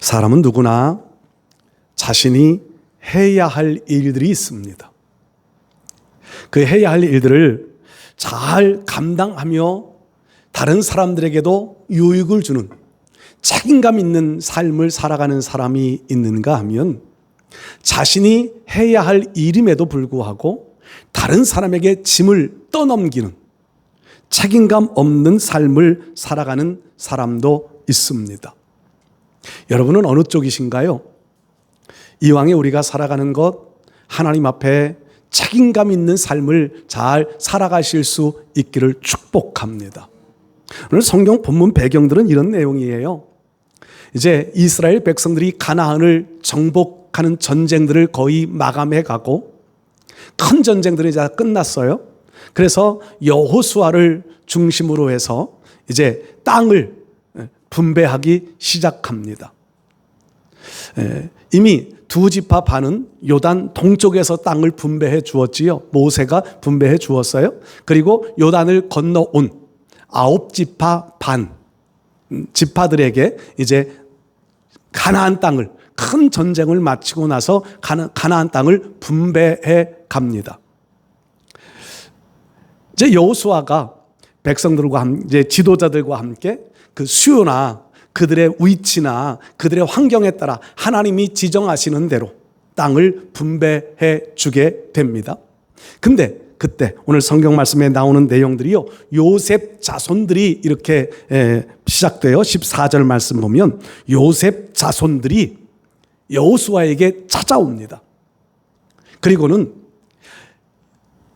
사람은 누구나 자신이 해야 할 일들이 있습니다. 그 해야 할 일들을 잘 감당하며 다른 사람들에게도 유익을 주는 책임감 있는 삶을 살아가는 사람이 있는가 하면 자신이 해야 할 일임에도 불구하고 다른 사람에게 짐을 떠넘기는 책임감 없는 삶을 살아가는 사람도 있습니다. 여러분은 어느 쪽이신가요? 이왕에 우리가 살아가는 것, 하나님 앞에 책임감 있는 삶을 잘 살아가실 수 있기를 축복합니다. 오늘 성경 본문 배경들은 이런 내용이에요. 이제 이스라엘 백성들이 가나안을 정복하는 전쟁들을 거의 마감해 가고 큰 전쟁들이 이제 끝났어요. 그래서 여호수아를 중심으로 해서 이제 땅을 분배하기 시작합니다. 이미 두 지파 반은 요단 동쪽에서 땅을 분배해 주었지요. 모세가 분배해 주었어요. 그리고 요단을 건너온 9지파 반 지파들에게 이제 가나안 땅을, 큰 전쟁을 마치고 나서 가나안 땅을 분배해 갑니다. 이제 여호수아가 백성들과 이제 지도자들과 함께 그 수요나 그들의 위치나 그들의 환경에 따라 하나님이 지정하시는 대로 땅을 분배해 주게 됩니다. 근데 그때 오늘 성경 말씀에 나오는 내용들이요, 요셉 자손들이 이렇게 시작돼요. 14절 말씀 보면 요셉 자손들이 여호수아에게 찾아옵니다. 그리고는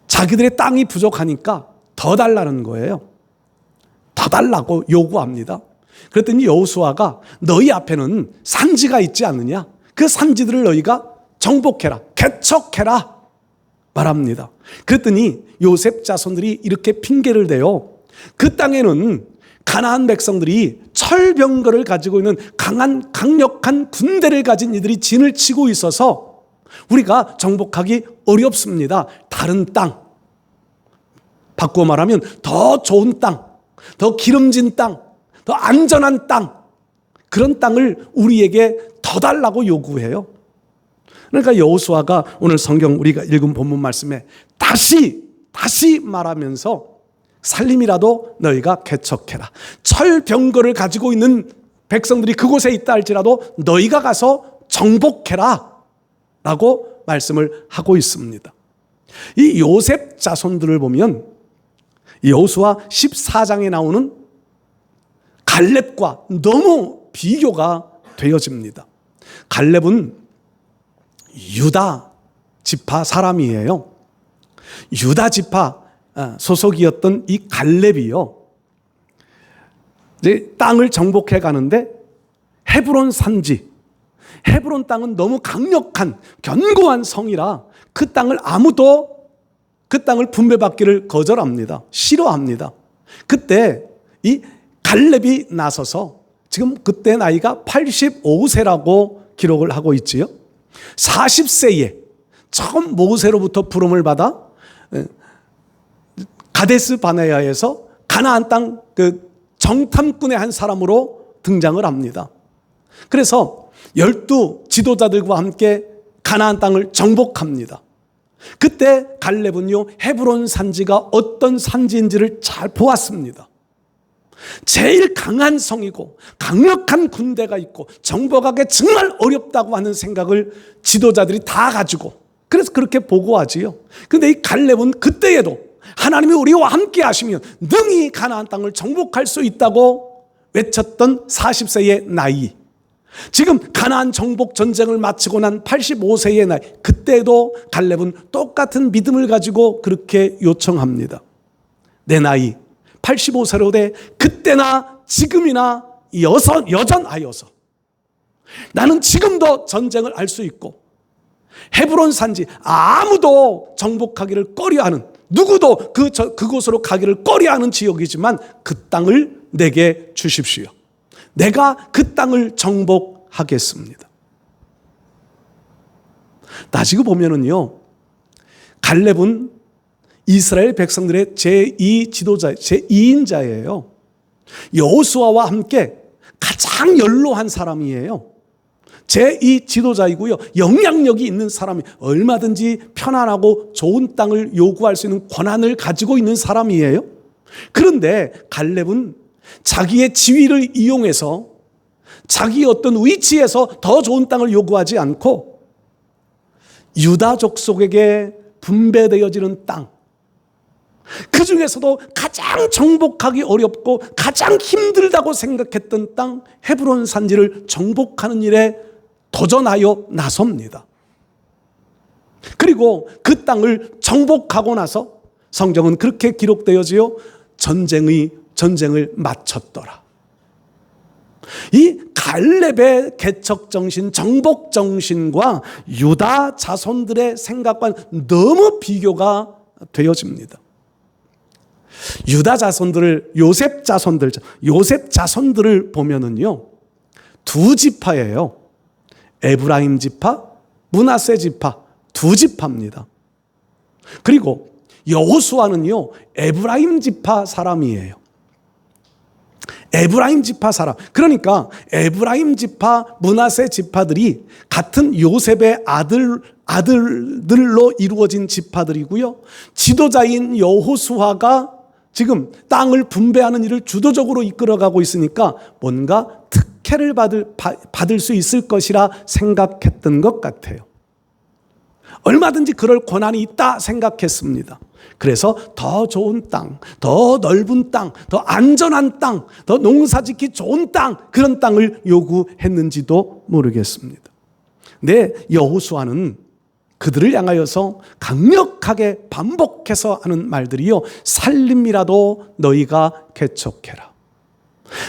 자기들의 땅이 부족하니까 더 달라는 거예요. 더 달라고 요구합니다. 그랬더니 여호수아가 너희 앞에는 산지가 있지 않느냐? 그 산지들을 너희가 정복해라, 개척해라 말합니다. 그랬더니 요셉 자손들이 이렇게 핑계를 대요. 그 땅에는 가나안 백성들이 철병거를 가지고 있는 강력한 군대를 가진 이들이 진을 치고 있어서 우리가 정복하기 어렵습니다. 다른 땅, 바꾸어 말하면 더 좋은 땅, 더 기름진 땅, 더 안전한 땅, 그런 땅을 우리에게 더 달라고 요구해요. 그러니까 여호수아가 오늘 성경 우리가 읽은 본문 말씀에 다시 말하면서 살림이라도 너희가 개척해라. 철병거를 가지고 있는 백성들이 그곳에 있다 할지라도 너희가 가서 정복해라 라고 말씀을 하고 있습니다. 이 요셉 자손들을 보면 여호수아 14장에 나오는 갈렙과 너무 비교가 되어집니다. 갈렙은 유다 지파 사람이에요. 유다 지파 소속이었던 이 갈렙이요, 이제 땅을 정복해 가는데 헤브론 산지, 헤브론 땅은 너무 강력한 견고한 성이라 그 땅을 아무도 그 땅을 분배받기를 거절합니다. 싫어합니다. 그때 이 갈렙이 나서서, 지금 그때 나이가 85세라고 기록을 하고 있지요. 40세에 처음 모세로부터 부름을 받아 가데스 바네아에서 가나안 땅 그 정탐꾼의 한 사람으로 등장을 합니다. 그래서 12 지도자들과 함께 가나안 땅을 정복합니다. 그때 갈렙은요, 헤브론 산지가 어떤 산지인지를 잘 보았습니다. 제일 강한 성이고 강력한 군대가 있고 정복하기 정말 어렵다고 하는 생각을 지도자들이 다 가지고, 그래서 그렇게 보고하지요. 근데 이 갈렙은 그때에도 하나님이 우리와 함께 하시면 능히 가나안 땅을 정복할 수 있다고 외쳤던 40세의 나이, 지금 가나안 정복 전쟁을 마치고 난 85세의 나이, 그때도 갈렙은 똑같은 믿음을 가지고 그렇게 요청합니다. 내 나이 85세로 돼 그때나 지금이나 여전하여서 나는 지금도 전쟁을 할 수 있고 헤브론 산지 아무도 정복하기를 꺼려하는, 누구도 그곳으로 가기를 꺼려하는 지역이지만 그 땅을 내게 주십시오. 내가 그 땅을 정복하겠습니다. 따지고 보면은요, 갈렙은 이스라엘 백성들의 제2 지도자, 제2인자예요. 여호수아와 함께 가장 연로한 사람이에요. 제2 지도자이고요. 영향력이 있는 사람이 얼마든지 편안하고 좋은 땅을 요구할 수 있는 권한을 가지고 있는 사람이에요. 그런데 갈렙은 자기의 지위를 이용해서 자기 어떤 위치에서 더 좋은 땅을 요구하지 않고 유다 족속에게 분배되어지는 땅, 그 중에서도 가장 정복하기 어렵고 가장 힘들다고 생각했던 땅 헤브론 산지를 정복하는 일에 도전하여 나섭니다. 그리고 그 땅을 정복하고 나서 성경은 그렇게 기록되어지요. 전쟁을 마쳤더라. 이 갈렙의 개척정신, 정복정신과 유다 자손들의 생각과는 너무 비교가 되어집니다. 유다 자손들을, 요셉 자손들을 보면은요, 두 지파예요. 에브라임 지파, 므낫세 지파, 두 지파입니다. 그리고 여호수아는요, 에브라임 지파 사람이에요. 에브라임 지파 사람. 그러니까 에브라임 지파, 므낫세 지파들이 같은 요셉의 아들들로 이루어진 지파들이고요. 지도자인 여호수아가 지금 땅을 분배하는 일을 주도적으로 이끌어가고 있으니까 뭔가 특혜를 받을 수 있을 것이라 생각했던 것 같아요. 얼마든지 그럴 권한이 있다 생각했습니다. 그래서 더 좋은 땅, 더 넓은 땅, 더 안전한 땅, 더 농사짓기 좋은 땅, 그런 땅을 요구했는지도 모르겠습니다. 근데 여호수아는 그들을 향하여서 강력하게 반복해서 하는 말들이요, 살림이라도 너희가 개척해라.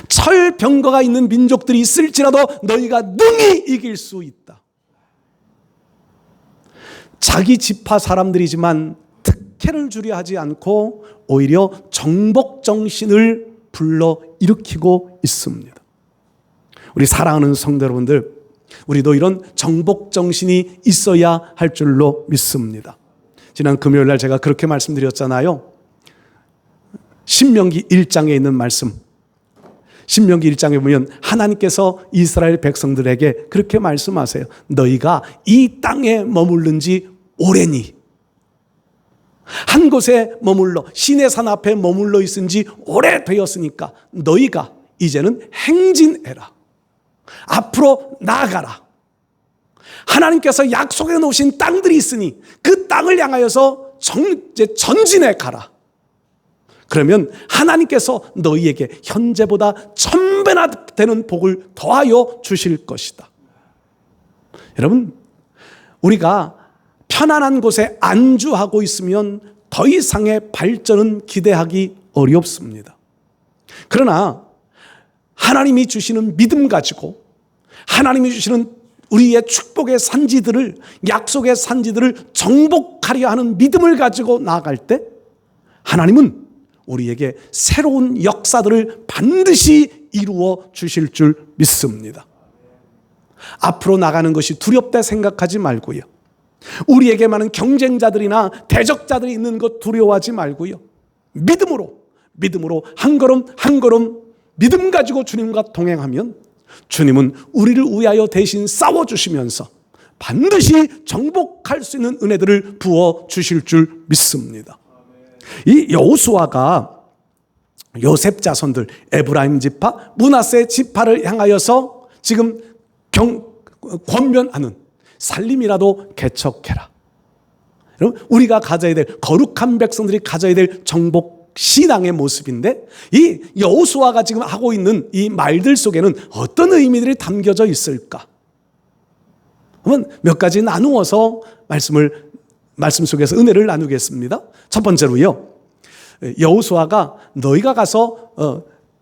철병거가 있는 민족들이 있을지라도 너희가 능히 이길 수 있다. 자기 지파 사람들이지만 특혜를 주려 하지 않고 오히려 정복 정신을 불러 일으키고 있습니다. 우리 사랑하는 성도 여러분들, 우리도 이런 정복 정신이 있어야 할 줄로 믿습니다. 지난 금요일 날 제가 그렇게 말씀드렸잖아요. 신명기 1장에 있는 말씀, 신명기 1장에 보면 하나님께서 이스라엘 백성들에게 그렇게 말씀하세요. 너희가 이 땅에 머무른 지 오래니, 한 곳에 머물러 시내산 앞에 머물러 있은 지 오래되었으니까 너희가 이제는 행진해라. 앞으로 나아가라. 하나님께서 약속해 놓으신 땅들이 있으니 그 땅을 향하여서 전진해 가라. 그러면 하나님께서 너희에게 현재보다 1000배나 되는 복을 더하여 주실 것이다. 여러분, 우리가 편안한 곳에 안주하고 있으면 더 이상의 발전은 기대하기 어렵습니다. 그러나 하나님이 주시는 믿음 가지고 하나님이 주시는 우리의 축복의 산지들을, 약속의 산지들을 정복하려 하는 믿음을 가지고 나아갈 때 하나님은 우리에게 새로운 역사들을 반드시 이루어 주실 줄 믿습니다. 앞으로 나가는 것이 두렵다 생각하지 말고요. 우리에게 많은 경쟁자들이나 대적자들이 있는 것 두려워하지 말고요. 믿음으로 한 걸음 한 걸음 믿음 가지고 주님과 동행하면 주님은 우리를 위하여 대신 싸워주시면서 반드시 정복할 수 있는 은혜들을 부어주실 줄 믿습니다. 이 여호수아가 요셉 자손들, 에브라임 지파, 므낫세 지파를 향하여서 지금 권면하는 살림이라도 개척해라. 여러분, 우리가 가져야 될, 거룩한 백성들이 가져야 될 정복 신앙의 모습인데, 이 여호수아가 지금 하고 있는 이 말들 속에는 어떤 의미들이 담겨져 있을까? 한번 몇 가지 나누어서 말씀 속에서 은혜를 나누겠습니다. 첫 번째로요, 여호수아가 너희가 가서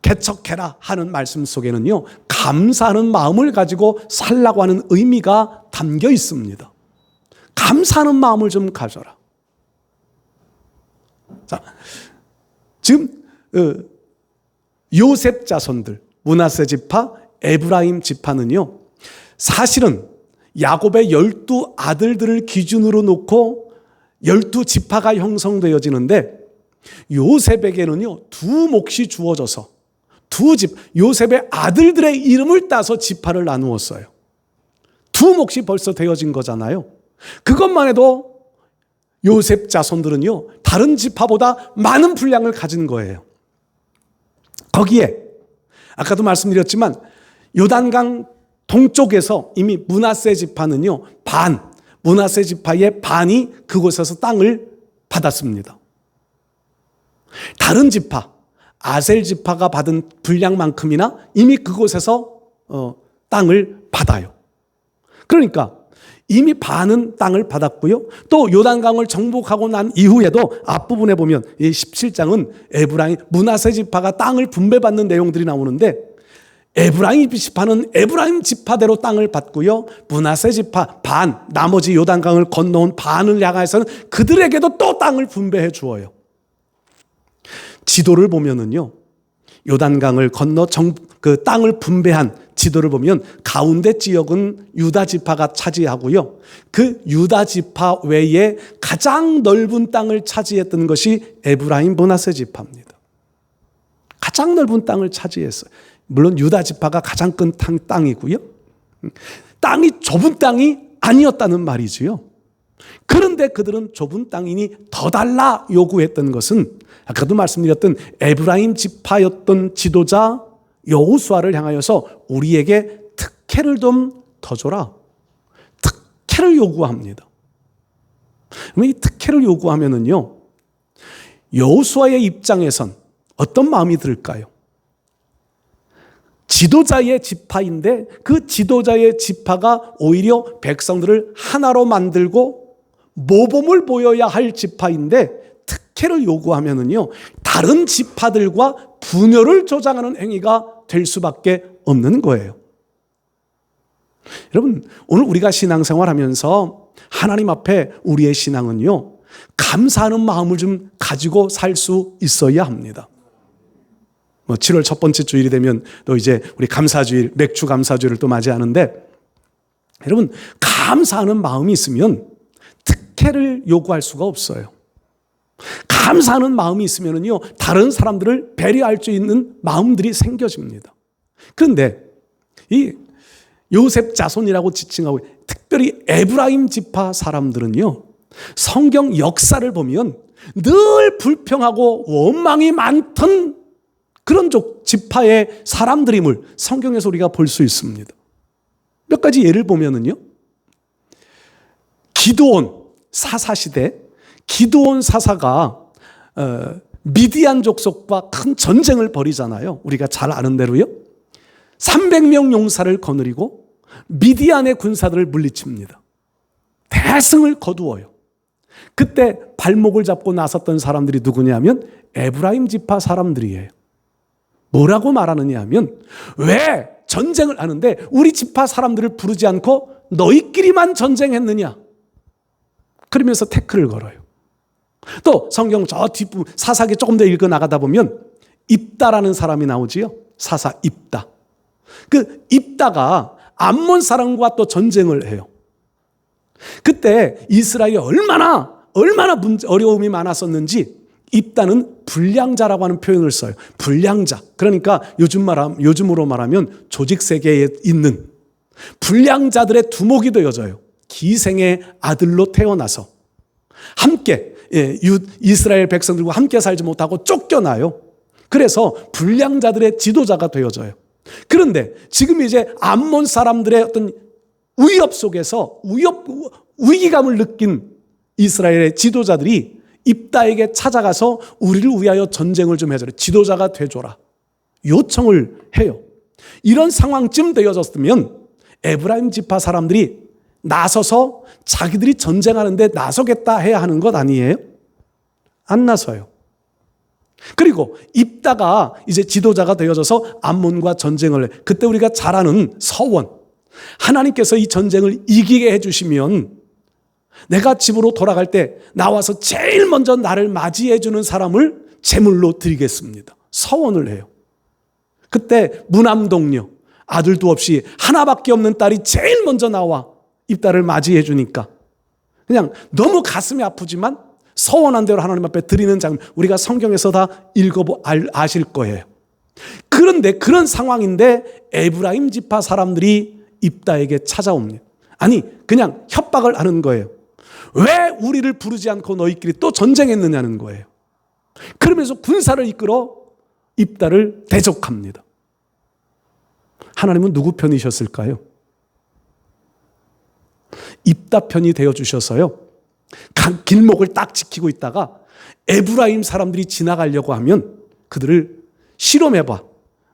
개척해라 하는 말씀 속에는요, 감사하는 마음을 가지고 살라고 하는 의미가 담겨 있습니다. 감사하는 마음을 좀 가져라. 자, 지금 요셉 자손들, 므낫세 지파, 에브라임 지파는요, 사실은 야곱의 12 아들들을 기준으로 놓고 12 지파가 형성되어지는데, 요셉에게는요 두 몫이 주어져서 요셉의 아들들의 이름을 따서 지파를 나누었어요. 두 몫이 벌써 되어진 거잖아요. 그것만 해도 요셉 자손들은요, 다른 지파보다 많은 분량을 가진 거예요. 거기에 아까도 말씀드렸지만 요단강 동쪽에서 이미 므낫세 지파는요, 므낫세 지파의 반이 그곳에서 땅을 받았습니다. 다른 지파, 아셀 지파가 받은 분량만큼이나 이미 그곳에서 땅을 받아요. 그러니까 이미 반은 땅을 받았고요. 또 요단강을 정복하고 난 이후에도 앞부분에 보면 이 17장은 므낫세 지파가 땅을 분배받는 내용들이 나오는데, 에브라임 지파는 에브라임 지파대로 땅을 받고요. 므낫세 지파 나머지 요단강을 건너온 반을 향해서는 그들에게도 또 땅을 분배해 주어요. 지도를 보면은요, 요단강을 건너 그 땅을 분배한 지도를 보면 가운데 지역은 유다 지파가 차지하고요. 그 유다 지파 외에 가장 넓은 땅을 차지했던 것이 에브라임 므낫세 지파입니다. 가장 넓은 땅을 차지했어요. 물론 유다 지파가 가장 큰 땅이고요. 땅이 좁은 땅이 아니었다는 말이지요. 그런데 그들은 좁은 땅이니 더 달라 요구했던 것은 아까도 말씀드렸던 에브라임 지파였던 지도자 여호수아를 향하여서 우리에게 특혜를 좀 더 줘라. 특혜를 요구합니다. 이 특혜를 요구하면은요, 여호수아의 입장에선 어떤 마음이 들까요? 지도자의 지파인데 그 지도자의 지파가 오히려 백성들을 하나로 만들고 모범을 보여야 할 지파인데 특혜를 요구하면은요, 다른 지파들과 분열을 조장하는 행위가 될 수밖에 없는 거예요. 여러분, 오늘 우리가 신앙생활 하면서 하나님 앞에 우리의 신앙은요, 감사하는 마음을 좀 가지고 살 수 있어야 합니다. 7월 첫 번째 주일이 되면 또 이제 우리 감사주일, 맥주 감사주일을 또 맞이하는데, 여러분, 감사하는 마음이 있으면 특혜를 요구할 수가 없어요. 감사하는 마음이 있으면요, 다른 사람들을 배려할 수 있는 마음들이 생겨집니다. 그런데 이 요셉 자손이라고 지칭하고 특별히 에브라임 지파 사람들은요, 성경 역사를 보면 늘 불평하고 원망이 많던 그런 지파의 사람들임을 성경에서 우리가 볼 수 있습니다. 몇 가지 예를 보면은요, 기드온 사사시대, 기드온 사사가 미디안 족속과 큰 전쟁을 벌이잖아요. 우리가 잘 아는 대로요. 300명 용사를 거느리고 미디안의 군사들을 물리칩니다. 대승을 거두어요. 그때 발목을 잡고 나섰던 사람들이 누구냐면 에브라임 지파 사람들이에요. 뭐라고 말하느냐 하면, 왜 전쟁을 하는데 우리 지파 사람들을 부르지 않고 너희끼리만 전쟁했느냐, 그러면서 태클을 걸어요. 또 성경 저 뒷부분 사사기 조금 더 읽어 나가다 보면 입다라는 사람이 나오지요. 사사 입다. 그 입다가 암몬 사람과 또 전쟁을 해요. 그때 이스라엘이 얼마나 어려움이 많았었는지 입다는 불량자라고 하는 표현을 써요. 불량자. 그러니까 요즘으로 말하면 조직 세계에 있는 불량자들의 두목이 되어져요. 기생의 아들로 태어나서 함께 이스라엘 백성들과 함께 살지 못하고 쫓겨나요. 그래서 불량자들의 지도자가 되어져요. 그런데 지금 이제 암몬 사람들의 어떤 위협 속에서 위기감을 느낀 이스라엘의 지도자들이 입다에게 찾아가서 우리를 위하여 전쟁을 좀 해줘라, 지도자가 돼줘라 요청을 해요. 이런 상황쯤 되어졌으면 에브라임 지파 사람들이 나서서 자기들이 전쟁하는데 나서겠다 해야 하는 것 아니에요? 안 나서요. 그리고 입다가 이제 지도자가 되어져서 암몬과 전쟁을 해. 그때 우리가 잘 아는 서원, 하나님께서 이 전쟁을 이기게 해주시면 내가 집으로 돌아갈 때 나와서 제일 먼저 나를 맞이해 주는 사람을 제물로 드리겠습니다, 서원을 해요. 그때 무남동녀, 아들도 없이 하나밖에 없는 딸이 제일 먼저 나와 입다를 맞이해 주니까 그냥 너무 가슴이 아프지만 서원한 대로 하나님 앞에 드리는 장면, 우리가 성경에서 다 아실 거예요. 그런데 그런 상황인데 에브라임 지파 사람들이 입다에게 찾아옵니다. 아니, 그냥 협박을 하는 거예요. 왜 우리를 부르지 않고 너희끼리 또 전쟁했느냐는 거예요. 그러면서 군사를 이끌어 입다를 대적합니다. 하나님은 누구 편이셨을까요? 입다 편이 되어주셔서요, 각 길목을 딱 지키고 있다가 에브라임 사람들이 지나가려고 하면 그들을 실험해봐.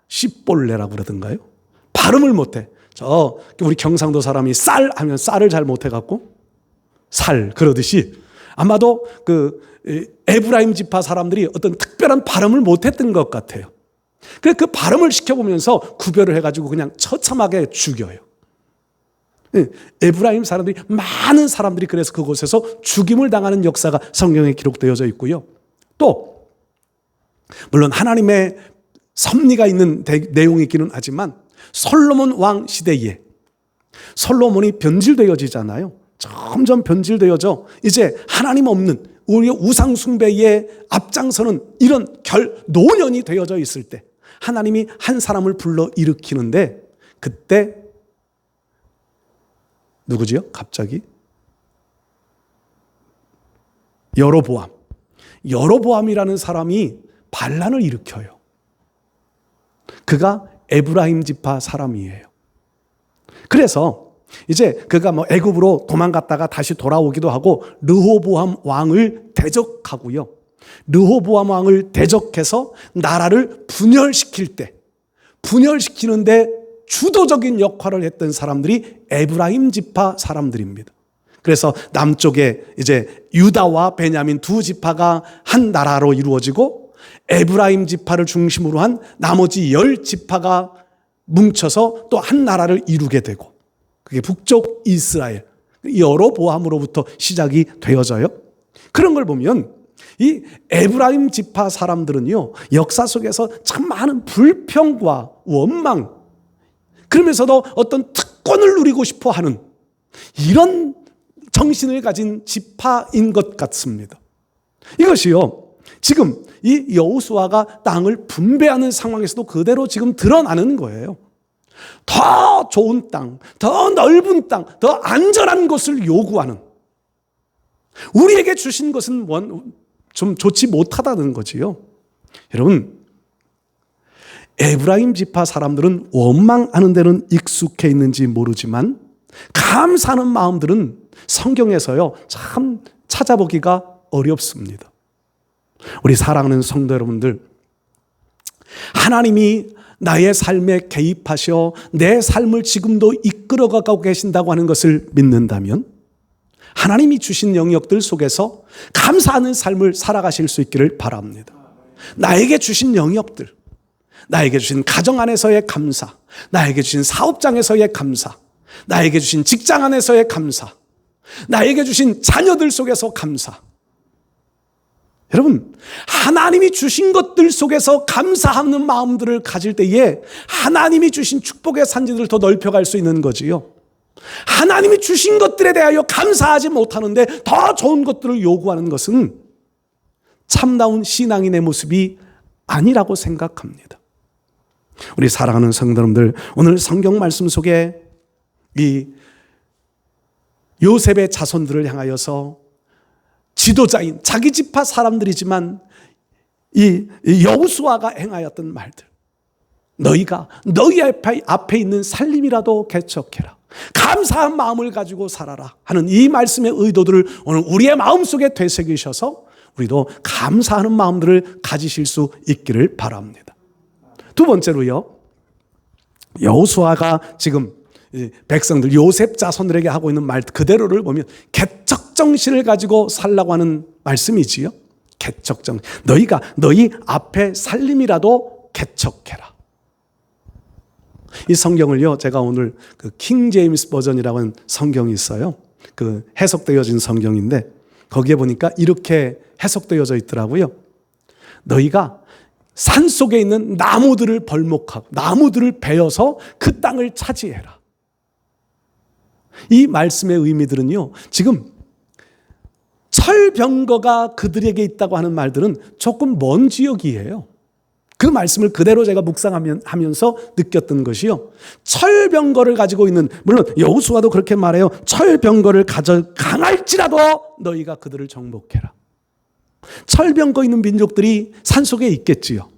씨볼레라고 그러던가요? 발음을 못해. 우리 경상도 사람이 쌀 하면 쌀을 잘 못해갖고 살 그러듯이 아마도 에브라임 지파 사람들이 어떤 특별한 발음을 못했던 것 같아요. 그래서 그 발음을 시켜보면서 구별을 해가지고 그냥 처참하게 죽여요. 에브라임 사람들이, 많은 사람들이 그래서 그곳에서 죽임을 당하는 역사가 성경에 기록되어져 있고요. 또 물론 하나님의 섭리가 있는 내용이기는 하지만 솔로몬 왕 시대에 솔로몬이 변질되어지잖아요. 점점 변질되어져 이제 하나님 없는 우리의 우상 숭배에 앞장서는 이런 노년이 되어져 있을 때 하나님이 한 사람을 불러 일으키는데, 그때 누구지요? 갑자기 여로보암이라는 사람이 반란을 일으켜요. 그가 에브라임 지파 사람이에요. 그래서 이제 그가 애굽으로 도망갔다가 다시 돌아오기도 하고 르호보암 왕을 대적하고요. 르호보암 왕을 대적해서 나라를 분열시키는데 주도적인 역할을 했던 사람들이 에브라임 지파 사람들입니다. 그래서 남쪽에 이제 유다와 베냐민 두 지파가 한 나라로 이루어지고, 에브라임 지파를 중심으로 한 나머지 10지파가 뭉쳐서 또 한 나라를 이루게 되고, 그게 북쪽 이스라엘, 여로보암으로부터 시작이 되어져요. 그런 걸 보면 이 에브라임 지파 사람들은요, 역사 속에서 참 많은 불평과 원망, 그러면서도 어떤 특권을 누리고 싶어 하는 이런 정신을 가진 지파인 것 같습니다. 이것이요, 지금 이 여호수아가 땅을 분배하는 상황에서도 그대로 지금 드러나는 거예요. 더 좋은 땅, 더 넓은 땅, 더 안전한 것을 요구하는, 우리에게 주신 것은 좀 좋지 못하다는 거지요. 여러분, 에브라임 지파 사람들은 원망하는 데는 익숙해 있는지 모르지만 감사하는 마음들은 성경에서요 참 찾아보기가 어렵습니다. 우리 사랑하는 성도 여러분들, 하나님이 나의 삶에 개입하셔 내 삶을 지금도 이끌어가고 계신다고 하는 것을 믿는다면 하나님이 주신 영역들 속에서 감사하는 삶을 살아가실 수 있기를 바랍니다. 나에게 주신 영역들, 나에게 주신 가정 안에서의 감사, 나에게 주신 사업장에서의 감사, 나에게 주신 직장 안에서의 감사, 나에게 주신 자녀들 속에서 감사. 여러분, 하나님이 주신 것들 속에서 감사하는 마음들을 가질 때에 하나님이 주신 축복의 산지들을 더 넓혀갈 수 있는 거지요. 하나님이 주신 것들에 대하여 감사하지 못하는데 더 좋은 것들을 요구하는 것은 참다운 신앙인의 모습이 아니라고 생각합니다. 우리 사랑하는 성도 여러분들, 오늘 성경 말씀 속에 이 요셉의 자손들을 향하여서 지도자인 자기 지파 사람들이지만 이 여호수아가 행하였던 말들, 너희가 너희 앞에 있는 살림이라도 개척해라, 감사한 마음을 가지고 살아라 하는 이 말씀의 의도들을 오늘 우리의 마음속에 되새기셔서 우리도 감사하는 마음들을 가지실 수 있기를 바랍니다. 두 번째로요, 여호수아가 지금 백성들 요셉 자손들에게 하고 있는 말 그대로를 보면 개척정신을 가지고 살라고 하는 말씀이지요. 개척정신, 너희가 너희 앞에 살림이라도 개척해라. 이 성경을요, 제가 오늘 킹 제임스 버전이라고 하는 성경이 있어요. 그 해석되어진 성경인데 거기에 보니까 이렇게 해석되어져 있더라고요. 너희가 산 속에 있는 나무들을 벌목하고 나무들을 베어서 그 땅을 차지해라. 이 말씀의 의미들은요, 지금 철병거가 그들에게 있다고 하는 말들은 조금 먼 지역이에요. 그 말씀을 그대로 제가 묵상하면서 느꼈던 것이요. 철병거를 가지고 있는, 물론 여호수아도 그렇게 말해요. 철병거를 가져 강할지라도 너희가 그들을 정복해라. 철병거 있는 민족들이 산속에 있겠지요.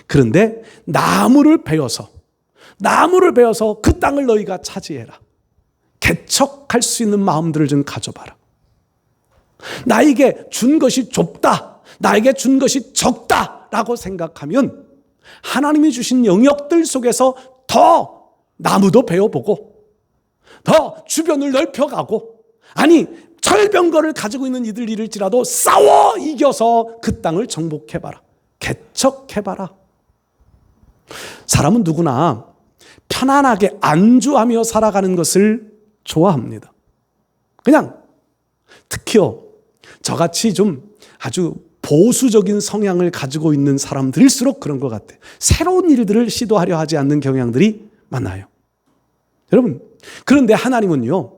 그런데 나무를 베어서 그 땅을 너희가 차지해라. 개척할 수 있는 마음들을 좀 가져봐라. 나에게 준 것이 좁다, 나에게 준 것이 적다라고 생각하면 하나님이 주신 영역들 속에서 더 나무도 베어보고 더 주변을 넓혀가고, 아니 철병거를 가지고 있는 이들일지라도 싸워 이겨서 그 땅을 정복해봐라. 개척해봐라. 사람은 누구나 편안하게 안주하며 살아가는 것을 좋아합니다. 그냥 특히요, 저같이 좀 아주 보수적인 성향을 가지고 있는 사람들일수록 그런 것 같아요. 새로운 일들을 시도하려 하지 않는 경향들이 많아요. 여러분, 그런데 하나님은요,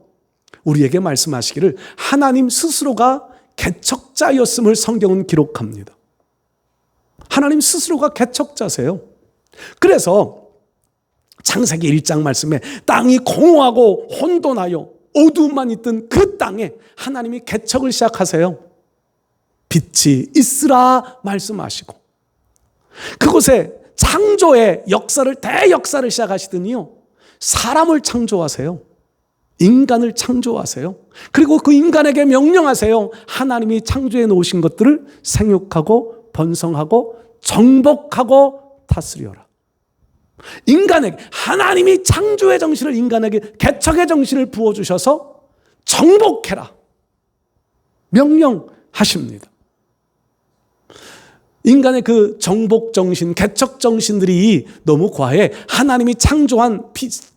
우리에게 말씀하시기를 하나님 스스로가 개척자였음을 성경은 기록합니다. 하나님 스스로가 개척자세요. 그래서 창세기 1장 말씀에 땅이 공허하고 혼돈하여 어두움만 있던 그 땅에 하나님이 개척을 시작하세요. 빛이 있으라 말씀하시고, 그곳에 창조의 역사를, 대역사를 시작하시더니요, 사람을 창조하세요. 인간을 창조하세요. 그리고 그 인간에게 명령하세요. 하나님이 창조해 놓으신 것들을 생육하고 번성하고 정복하고 다스려라. 인간에게, 하나님이 창조의 정신을 인간에게, 개척의 정신을 부어주셔서 정복해라 명령하십니다. 인간의 그 정복 정신, 개척 정신들이 너무 과해 하나님이 창조한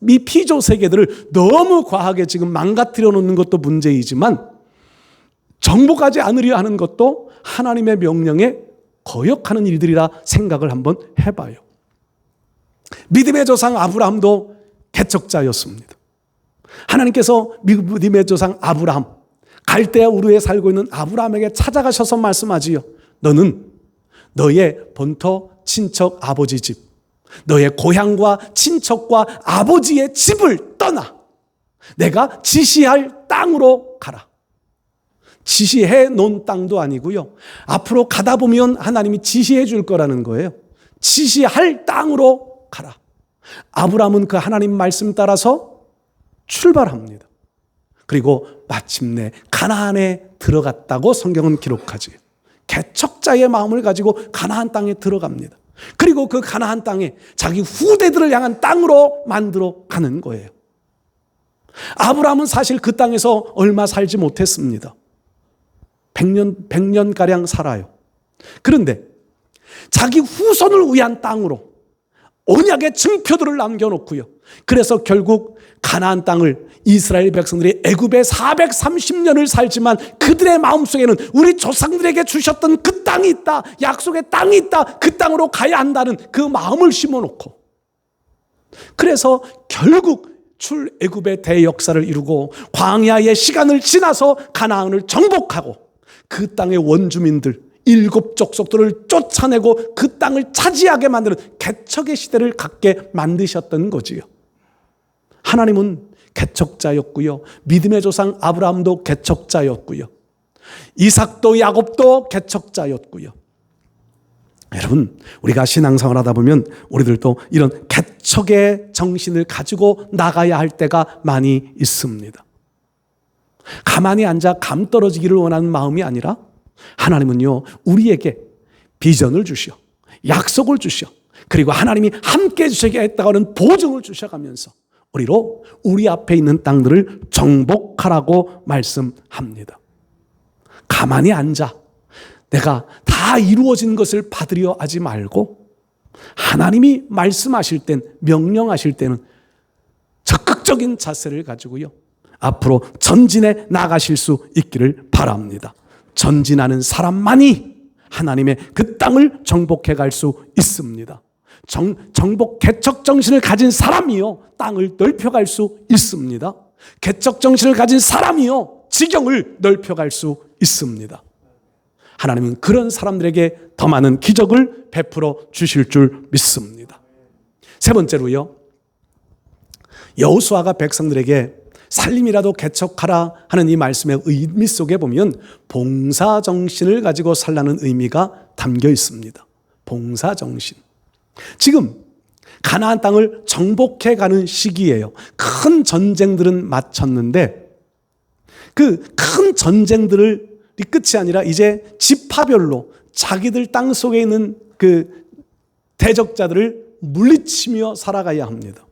이 피조 세계들을 너무 과하게 지금 망가뜨려 놓는 것도 문제이지만, 정복하지 않으려 하는 것도 하나님의 명령에 거역하는 일들이라 생각을 한번 해봐요. 믿음의 조상 아브라함도 개척자였습니다. 하나님께서 믿음의 조상 아브라함, 갈대아 우르에 살고 있는 아브라함에게 찾아가셔서 말씀하지요. 너는 너의 본토 친척 아버지 집, 너의 고향과 친척과 아버지의 집을 떠나 내가 지시할 땅으로 가라. 지시해 놓은 땅도 아니고요, 앞으로 가다 보면 하나님이 지시해 줄 거라는 거예요. 지시할 땅으로 가라. 아브라함은 그 하나님 말씀 따라서 출발합니다. 그리고 마침내 가나안에 들어갔다고 성경은 기록하지. 개척자의 마음을 가지고 가나안 땅에 들어갑니다. 그리고 그 가나안 땅에 자기 후대들을 향한 땅으로 만들어 가는 거예요. 아브라함은 사실 그 땅에서 얼마 살지 못했습니다. 100년가량 살아요. 그런데 자기 후손을 위한 땅으로 언약의 증표들을 남겨놓고요, 그래서 결국 가나안 땅을 이스라엘 백성들이 애굽에 430년을 살지만 그들의 마음속에는 우리 조상들에게 주셨던 그 땅이 있다, 약속의 땅이 있다, 그 땅으로 가야 한다는 그 마음을 심어놓고, 그래서 결국 출애굽의 대역사를 이루고 광야의 시간을 지나서 가나안을 정복하고 그 땅의 원주민들 7 족속들을 쫓아내고 그 땅을 차지하게 만드는 개척의 시대를 갖게 만드셨던 거지요. 하나님은 개척자였고요, 믿음의 조상 아브라함도 개척자였고요, 이삭도 야곱도 개척자였고요. 여러분, 우리가 신앙생활 하다 보면 우리들도 이런 개척의 정신을 가지고 나가야 할 때가 많이 있습니다. 가만히 앉아 감 떨어지기를 원하는 마음이 아니라 하나님은요, 우리에게 비전을 주시오, 약속을 주시오, 그리고 하나님이 함께 해주시겠다고 하는 보증을 주셔가면서 우리로 우리 앞에 있는 땅들을 정복하라고 말씀합니다. 가만히 앉아 내가 다 이루어진 것을 받으려 하지 말고, 하나님이 말씀하실 땐, 명령하실 때는 적극적인 자세를 가지고요, 앞으로 전진해 나가실 수 있기를 바랍니다. 전진하는 사람만이 하나님의 그 땅을 정복해 갈 수 있습니다. 정복 개척 정신을 가진 사람이요, 땅을 넓혀갈 수 있습니다. 개척 정신을 가진 사람이요, 지경을 넓혀갈 수 있습니다. 하나님은 그런 사람들에게 더 많은 기적을 베풀어 주실 줄 믿습니다. 세 번째로요, 여호수아가 백성들에게 살림이라도 개척하라 하는 이 말씀의 의미 속에 보면 봉사정신을 가지고 살라는 의미가 담겨 있습니다. 봉사정신. 지금 가나안 땅을 정복해 가는 시기예요. 큰 전쟁들은 마쳤는데 그 큰 전쟁들이 끝이 아니라 이제 지파별로 자기들 땅 속에 있는 그 대적자들을 물리치며 살아가야 합니다.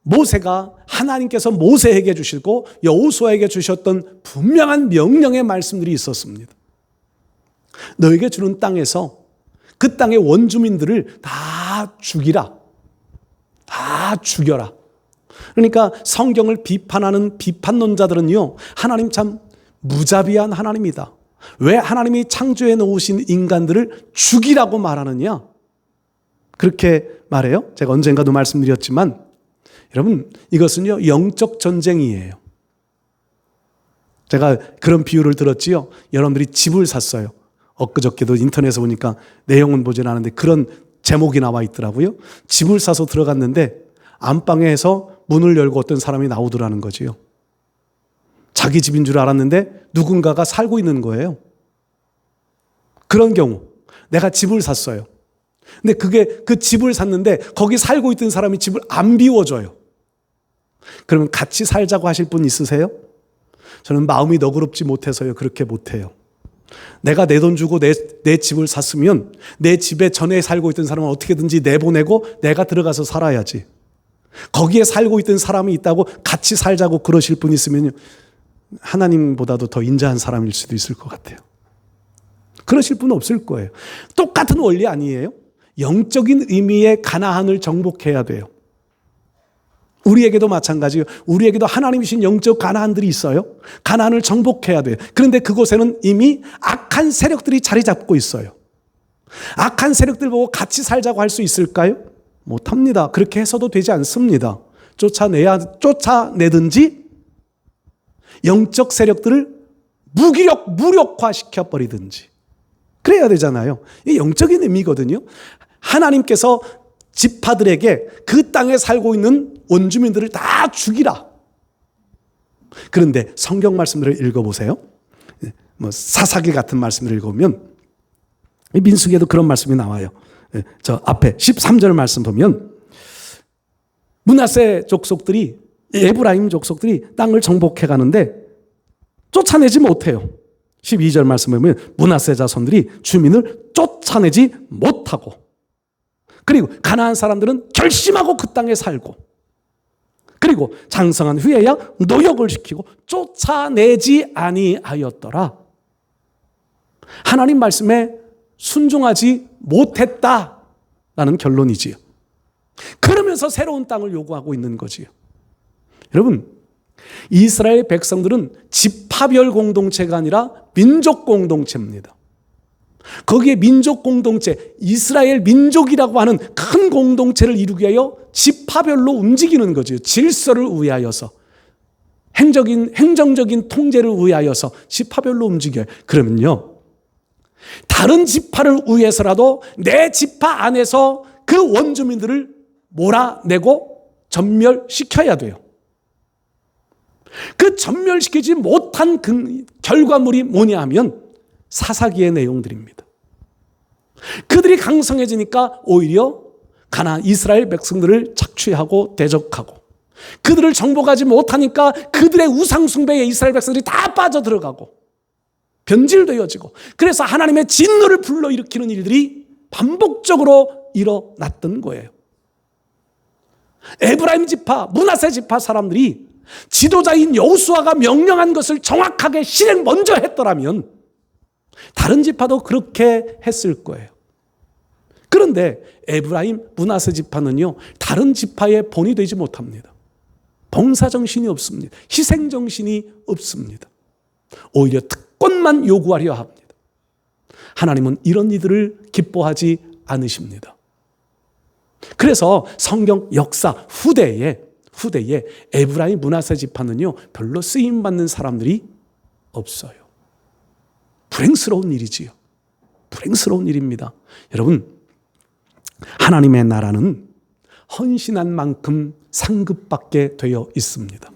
모세가 하나님께서 모세에게 주시고 여호수아에게 주셨던 분명한 명령의 말씀들이 있었습니다. 너에게 주는 땅에서 그 땅의 원주민들을 다 죽이라. 다 죽여라. 그러니까 성경을 비판하는 비판론자들은요, 하나님 참 무자비한 하나님이다. 왜 하나님이 창조해 놓으신 인간들을 죽이라고 말하느냐? 그렇게 말해요. 제가 언젠가도 말씀드렸지만 여러분, 이것은요 영적 전쟁이에요. 제가 그런 비유를 들었지요. 여러분들이 집을 샀어요. 엊그저께도 인터넷에 보니까 내용은 보진 않았는데 그런 제목이 나와 있더라고요. 집을 사서 들어갔는데 안방에서 문을 열고 어떤 사람이 나오더라는 거지요. 자기 집인 줄 알았는데 누군가가 살고 있는 거예요. 그런 경우 내가 집을 샀어요. 근데 그 집을 샀는데 거기 살고 있던 사람이 집을 안 비워줘요. 그러면 같이 살자고 하실 분 있으세요? 저는 마음이 너그럽지 못해서요. 그렇게 못해요. 내가 내 돈 주고 내 집을 샀으면 내 집에 전에 살고 있던 사람은 어떻게든지 내보내고 내가 들어가서 살아야지. 거기에 살고 있던 사람이 있다고 같이 살자고 그러실 분 있으면 하나님보다도 더 인자한 사람일 수도 있을 것 같아요. 그러실 분은 없을 거예요. 똑같은 원리 아니에요? 영적인 의미의 가나안을 정복해야 돼요. 우리에게도 마찬가지예요. 우리에게도 하나님이신 영적 가나안들이 있어요. 가나안을 정복해야 돼요. 그런데 그곳에는 이미 악한 세력들이 자리 잡고 있어요. 악한 세력들 보고 같이 살자고 할 수 있을까요? 못합니다. 그렇게 해서도 되지 않습니다. 쫓아내든지 영적 세력들을 무력화시켜버리든지 그래야 되잖아요. 이게 영적인 의미거든요. 하나님께서 지파들에게 그 땅에 살고 있는 원주민들을 다 죽이라. 그런데 성경 말씀들을 읽어보세요. 사사기 같은 말씀을 읽어보면 민수기에도 그런 말씀이 나와요. 저 앞에 13절 말씀 보면 므낫세 족속들이 에브라임 족속들이 땅을 정복해 가는데 쫓아내지 못해요. 12절 말씀 보면 므낫세 자손들이 주민을 쫓아내지 못하고 그리고 가나안 사람들은 결심하고 그 땅에 살고 그리고 장성한 후에야 노역을 시키고 쫓아내지 아니하였더라. 하나님 말씀에 순종하지 못했다라는 결론이지요. 그러면서 새로운 땅을 요구하고 있는 거지요. 여러분, 이스라엘 백성들은 지파별 공동체가 아니라 민족 공동체입니다. 거기에 민족 공동체, 이스라엘 민족이라고 하는 큰 공동체를 이루기 위하여 지파별로 움직이는 거죠. 질서를 위하여서, 행정적인 통제를 위하여서 지파별로 움직여요. 그러면요, 다른 지파를 위해서라도 내 지파 안에서 그 원주민들을 몰아내고 전멸시켜야 돼요. 그 전멸시키지 못한 그 결과물이 뭐냐 하면 사사기의 내용들입니다. 그들이 강성해지니까 오히려 가나안 이스라엘 백성들을 착취하고 대적하고 그들을 정복하지 못하니까 그들의 우상숭배에 이스라엘 백성들이 다 빠져들어가고 변질되어지고 그래서 하나님의 진노를 불러일으키는 일들이 반복적으로 일어났던 거예요. 에브라임 지파, 므낫세 지파 사람들이 지도자인 여호수아가 명령한 것을 정확하게 실행 먼저 했더라면 다른 지파도 그렇게 했을 거예요. 그런데 에브라임, 므낫세 지파는요, 다른 지파의 본이 되지 못합니다. 봉사정신이 없습니다. 희생정신이 없습니다. 오히려 특권만 요구하려 합니다. 하나님은 이런 이들을 기뻐하지 않으십니다. 그래서 성경 역사 후대에 에브라임, 므낫세 지파는요 별로 쓰임받는 사람들이 없어요. 불행스러운 일이지요. 불행스러운 일입니다. 여러분, 하나님의 나라는 헌신한 만큼 상급받게 되어 있습니다.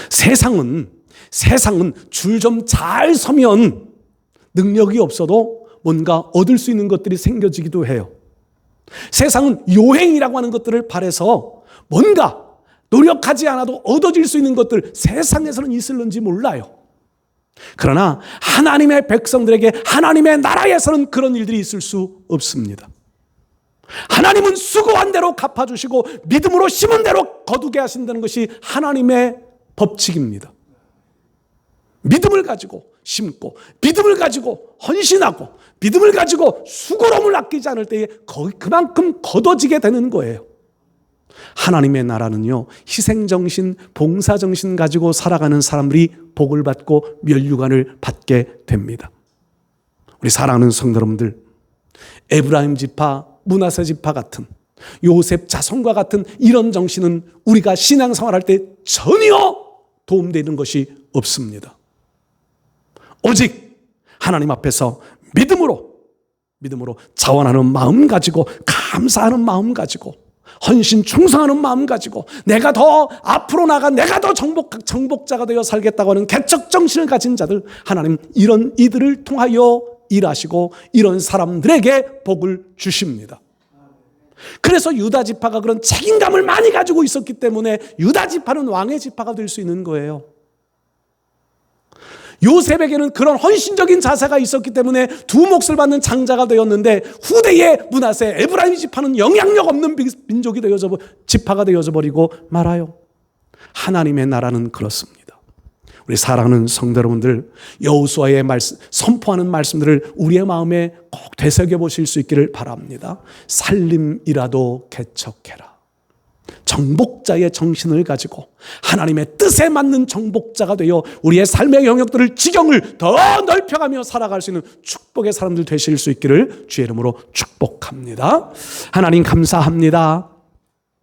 세상은 줄 좀 잘 서면 능력이 없어도 뭔가 얻을 수 있는 것들이 생겨지기도 해요. 세상은 요행이라고 하는 것들을 바라서 뭔가 노력하지 않아도 얻어질 수 있는 것들 세상에서는 있을는지 몰라요. 그러나 하나님의 백성들에게 하나님의 나라에서는 그런 일들이 있을 수 없습니다. 하나님은 수고한 대로 갚아주시고 믿음으로 심은 대로 거두게 하신다는 것이 하나님의 법칙입니다. 믿음을 가지고 심고 믿음을 가지고 헌신하고 믿음을 가지고 수고로움을 아끼지 않을 때에 그만큼 거둬지게 되는 거예요. 하나님의 나라는요, 희생정신, 봉사정신 가지고 살아가는 사람들이 복을 받고 면류관을 받게 됩니다. 우리 사랑하는 성도 여러분들, 에브라임 지파, 므낫세 지파 같은 요셉 자손과 같은 이런 정신은 우리가 신앙생활할 때 전혀 도움되는 것이 없습니다. 오직 하나님 앞에서 믿음으로 자원하는 마음 가지고, 감사하는 마음 가지고, 헌신 충성하는 마음 가지고, 내가 더 앞으로 나가 내가 더 정복자가 되어 살겠다고 하는 개척 정신을 가진 자들, 하나님 이런 이들을 통하여 일하시고 이런 사람들에게 복을 주십니다. 그래서 유다 지파가 그런 책임감을 많이 가지고 있었기 때문에 유다 지파는 왕의 지파가 될 수 있는 거예요. 요셉에게는 그런 헌신적인 자세가 있었기 때문에 두 몫을 받는 장자가 되었는데, 후대의 므낫세, 에브라임 지파는 영향력 없는 민족이 지파가 되어져 버리고 말아요. 하나님의 나라는 그렇습니다. 우리 사랑하는 성도 여러분들, 여호수아의 선포하는 말씀들을 우리의 마음에 꼭 되새겨 보실 수 있기를 바랍니다. 살림이라도 개척해라. 정복자의 정신을 가지고 하나님의 뜻에 맞는 정복자가 되어 우리의 삶의 영역들을, 지경을 더 넓혀가며 살아갈 수 있는 축복의 사람들 되실 수 있기를 주의 이름으로 축복합니다. 하나님 감사합니다.